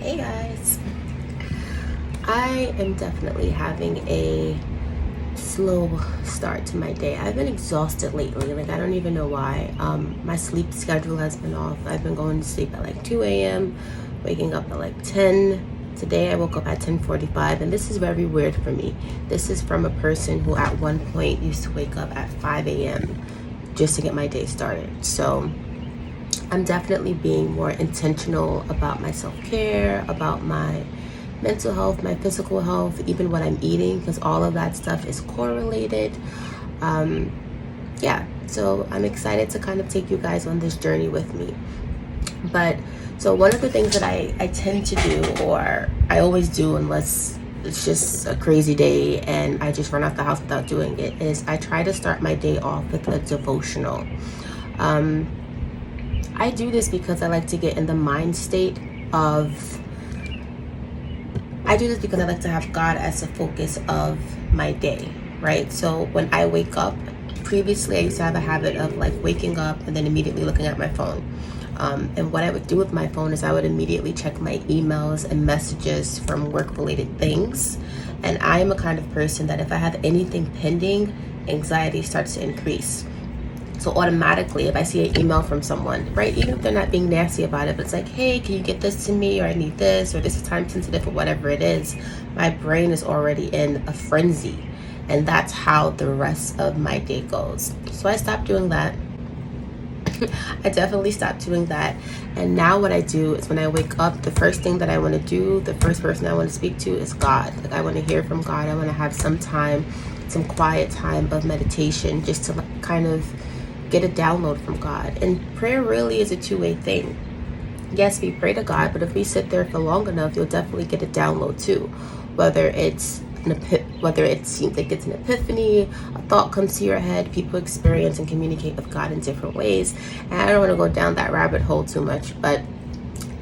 Hey guys, I am definitely having a slow start to my day. I've been exhausted lately, like I don't even know why. My sleep schedule has been off. I've been going to sleep at like 2 a.m., waking up at like 10. Today I woke up at 10:45, and this is very weird for me. This is from a person who at one point used to wake up at 5 a.m. just to get my day started. So I'm definitely being more intentional about my self-care, about my mental health, my physical health, even what I'm eating, because all of that stuff is correlated. So I'm excited to kind of take you guys on this journey with me. But so one of the things that I tend to do, or I always do unless it's just a crazy day and I just run out the house without doing it, is I try to start my day off with a devotional. I do this because I like to get in the mind state of, I do this because I like to have God as the focus of my day, right? So when I wake up, previously I used to have a habit of like waking up and then immediately looking at my phone. And what I would do with my phone is I would immediately check my emails and messages from work-related things. And I am a kind of person that if I have anything pending, anxiety starts to increase. So automatically, if I see an email from someone, right, even if they're not being nasty about it, but it's like, hey, can you get this to me, or I need this, or this is time sensitive, or whatever it is, my brain is already in a frenzy. And that's how the rest of my day goes. So I stopped doing that. I definitely stopped doing that. And now what I do is when I wake up, the first thing that I want to do, the first person I want to speak to is God. Like I want to hear from God. I want to have some time, some quiet time of meditation, just to kind of get a download from God. And prayer really is a two-way thing. Yes, we pray to God, but if we sit there for long enough, you'll definitely get a download too. Whether it seems like it's an epiphany, a thought comes to your head, people experience and communicate with God in different ways. And I don't want to go down that rabbit hole too much, but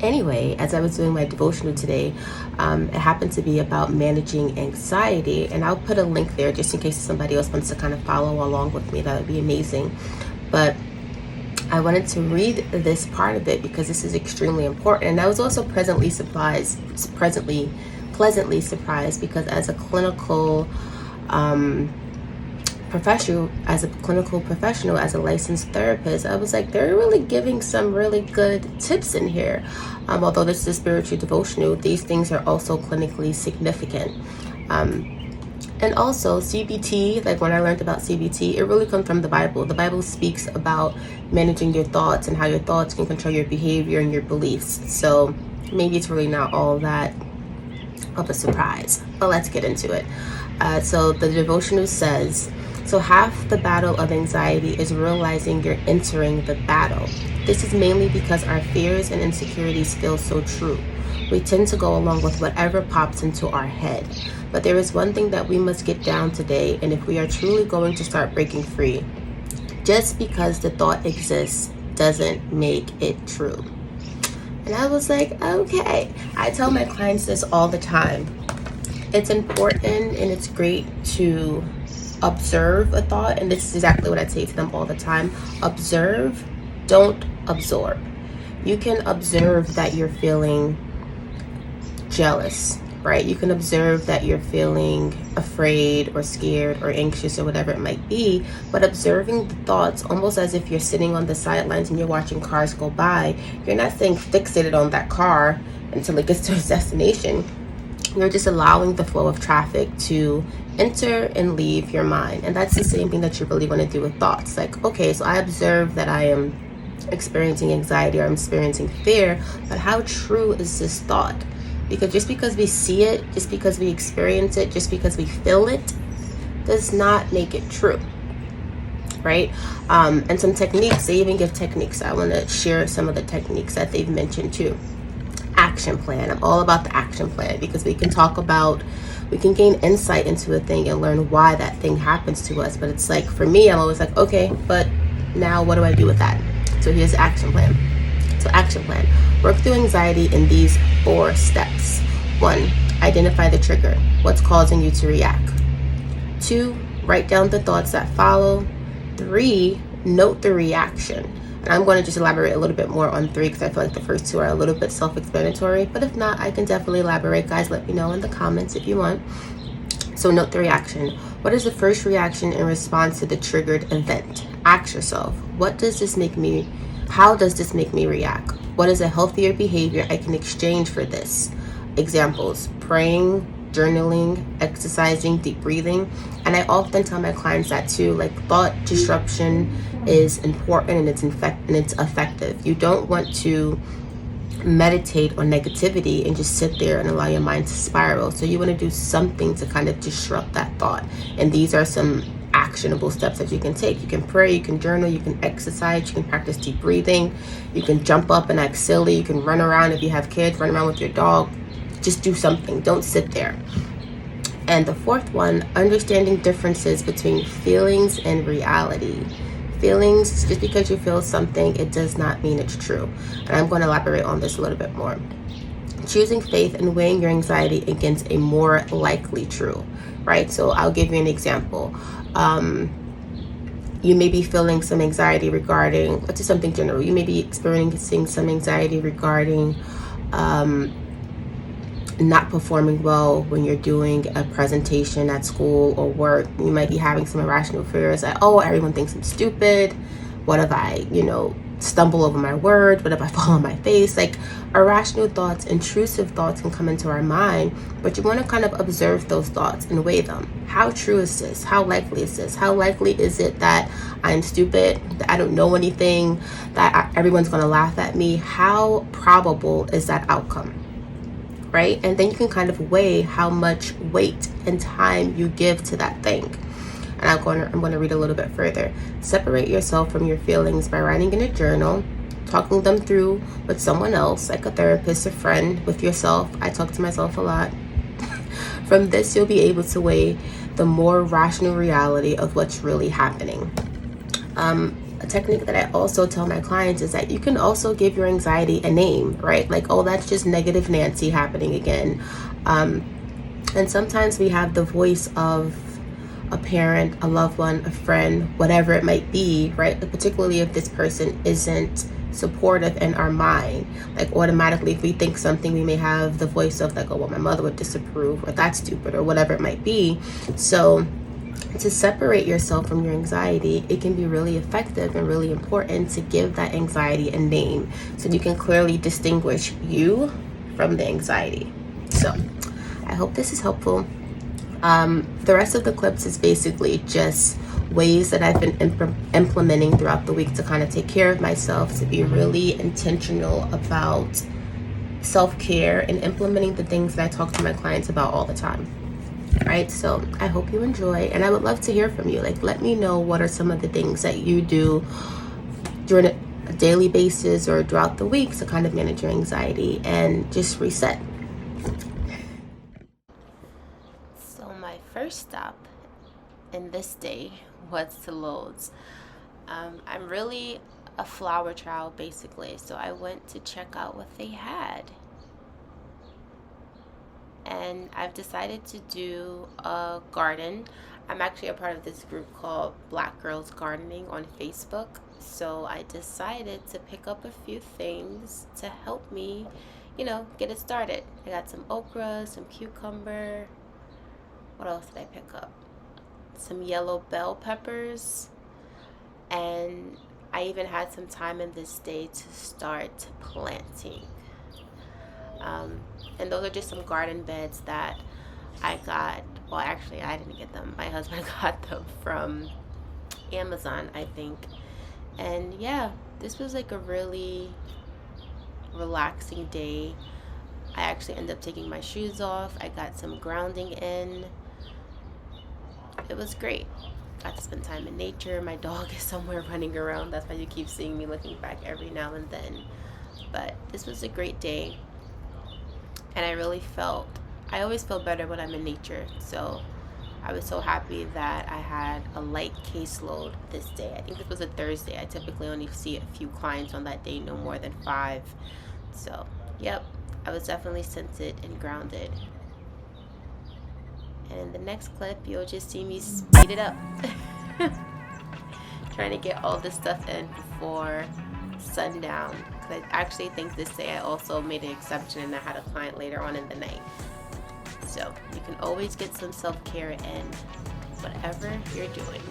anyway, as I was doing my devotional today, it happened to be about managing anxiety, and I'll put a link there just in case somebody else wants to kind of follow along with me. That would be amazing. But I wanted to read this part of it because this is extremely important. And I was also pleasantly surprised because as a clinical professional, as a licensed therapist, I was like, they're really giving some really good tips in here. Although this is a spiritual devotional, these things are also clinically significant. And also CBT, like when I learned about CBT, it really comes from the Bible. The Bible speaks about managing your thoughts and how your thoughts can control your behavior and your beliefs. So maybe it's really not all that of a surprise, but let's get into it. So the devotional says, so half the battle of anxiety is realizing you're entering the battle. This is mainly because our fears and insecurities feel so true. We tend to go along with whatever pops into our head. But there is one thing that we must get down today, and if we are truly going to start breaking free, just because the thought exists doesn't make it true. And I was like, okay. I tell my clients this all the time. It's important and it's great to observe a thought, and this is exactly what I say to them all the time. Observe, don't absorb. You can observe that you're feeling jealous, right? You can observe that you're feeling afraid or scared or anxious or whatever it might be, but observing the thoughts almost as if you're sitting on the sidelines and you're watching cars go by. You're not staying fixated on that car until it gets to its destination. You're just allowing the flow of traffic to enter and leave your mind. And that's the same thing that you really want to do with thoughts. Like, okay, so I observe that I am experiencing anxiety or I'm experiencing fear, but how true is this thought? Because just because we see it, just because we experience it, just because we feel it, does not make it true, right? And some techniques, they even give techniques. I want to share some of the techniques that they've mentioned too. Action plan. I'm all about the action plan because we can gain insight into a thing and learn why that thing happens to us. But it's like, for me, I'm always like, okay, but now what do I do with that? So here's the action plan. So action plan. Work through anxiety in these 4 steps. 1, identify the trigger. What's causing you to react? 2, write down the thoughts that follow. 3, note the reaction. And I'm going to just elaborate a little bit more on 3 because I feel like the first 2 are a little bit self-explanatory. But if not, I can definitely elaborate. Guys, let me know in the comments if you want. So note the reaction. What is the first reaction in response to the triggered event? Ask yourself, what does this make me, how does this make me react? What is a healthier behavior I can exchange for this? Examples: praying, journaling, exercising, deep breathing. And I often tell my clients that too, like thought disruption is important and it's effective. You don't want to meditate on negativity and just sit there and allow your mind to spiral. So you want to do something to kind of disrupt that thought. And these are some actionable steps that you can take. You can pray, you can journal, you can exercise, you can practice deep breathing, you can jump up and act silly, you can run around if you have kids, run around with your dog. Just do something. Don't sit there. And the 4th one, understanding differences between feelings and reality. Feelings, just because you feel something, it does not mean it's true. And I'm going to elaborate on this a little bit more. Choosing faith and weighing your anxiety against a more likely true, right? So I'll give you an example. You may be feeling some anxiety regarding, let's do something general. You may be experiencing some anxiety regarding not performing well when you're doing a presentation at school or work. You might be having some irrational fears like, oh, everyone thinks I'm stupid. What if I, stumble over my word? What if I fall on my face? Like, irrational thoughts, intrusive thoughts can come into our mind, but you want to kind of observe those thoughts and weigh them. How true is this? How likely is this? How likely is it that I'm stupid, that I don't know anything, that everyone's going to laugh at me? How probable is that outcome? Right? And then you can kind of weigh how much weight and time you give to that thing. And I'm going to read a little bit further. Separate yourself from your feelings by writing in a journal, talking them through with someone else, like a therapist, a friend, with yourself. I talk to myself a lot. From this, you'll be able to weigh the more rational reality of what's really happening. A technique that I also tell my clients is that you can also give your anxiety a name, right? Like, oh, that's just negative Nancy happening again. And sometimes we have the voice of a parent, a loved one, a friend, whatever it might be, right? Particularly if this person isn't supportive in our mind. Like, automatically, if we think something, we may have the voice of like, oh, well, my mother would disapprove, or that's stupid, or whatever it might be. So to separate yourself from your anxiety, it can be really effective and really important to give that anxiety a name so you can clearly distinguish you from the anxiety. So I hope this is helpful. The rest of the clips is basically just ways that I've been implementing throughout the week to kind of take care of myself, to be really intentional about self-care and implementing the things that I talk to my clients about all the time. Right, so I hope you enjoy, and I would love to hear from you. Like, let me know what are some of the things that you do during a daily basis or throughout the week to kind of manage your anxiety and just reset. So my first stop in this day was to Lowe's. I'm really a flower child, basically, so I went to check out what they had. And I've decided to do a garden. I'm actually a part of this group called Black Girls Gardening on Facebook. So I decided to pick up a few things to help me, get it started. I got some okra, some cucumber. What else did I pick up? Some yellow bell peppers. And I even had some time in this day to start planting. And those are just some garden beds that I got. Well, actually, I didn't get them. My husband got them from Amazon, I think. And yeah, this was like a really relaxing day. I actually ended up taking my shoes off. I got some grounding in. It was great. Got to spend time in nature. My dog is somewhere running around. That's why you keep seeing me looking back every now and then. But this was a great day. And I always feel better when I'm in nature. So I was so happy that I had a light caseload this day. I think this was a Thursday. I typically only see a few clients on that day, no more than 5. So, yep, I was definitely centered and grounded. And in the next clip, you'll just see me speed it up. Trying to get all this stuff in before sundown. Because I actually think this day I also made an exception and I had a client later on in the night. So you can always get some self-care in whatever you're doing.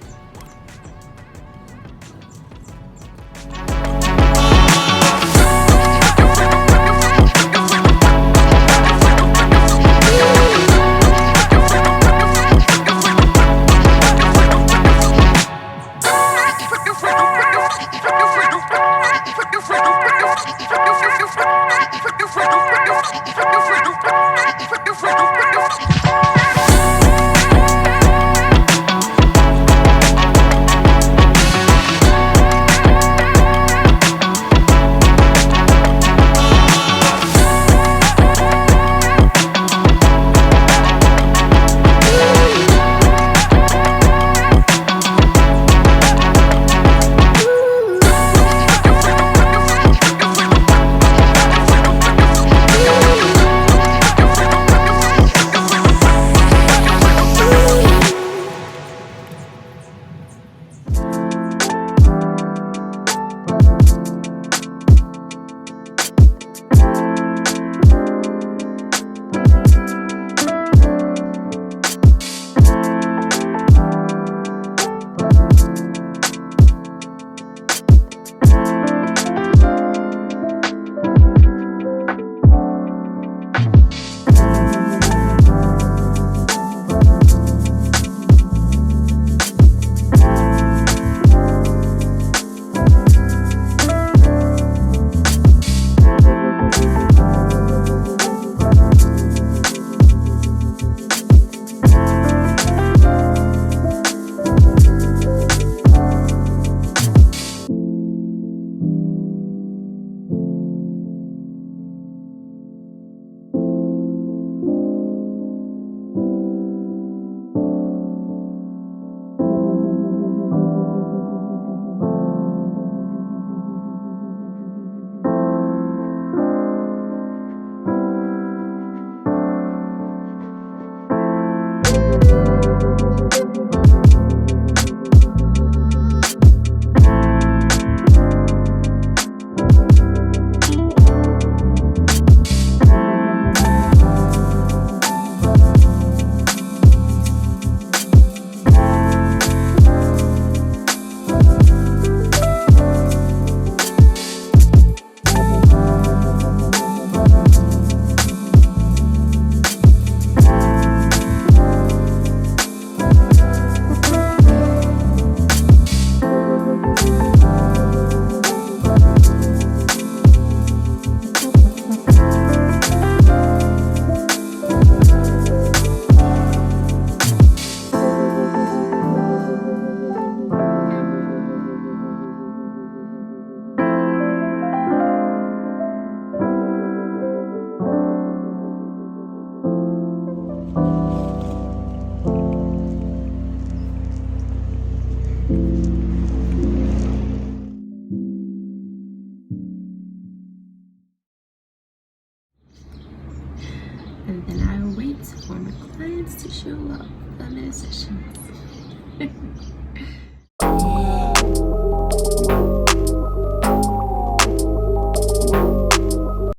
And then I wait for my clients to show up for their sessions.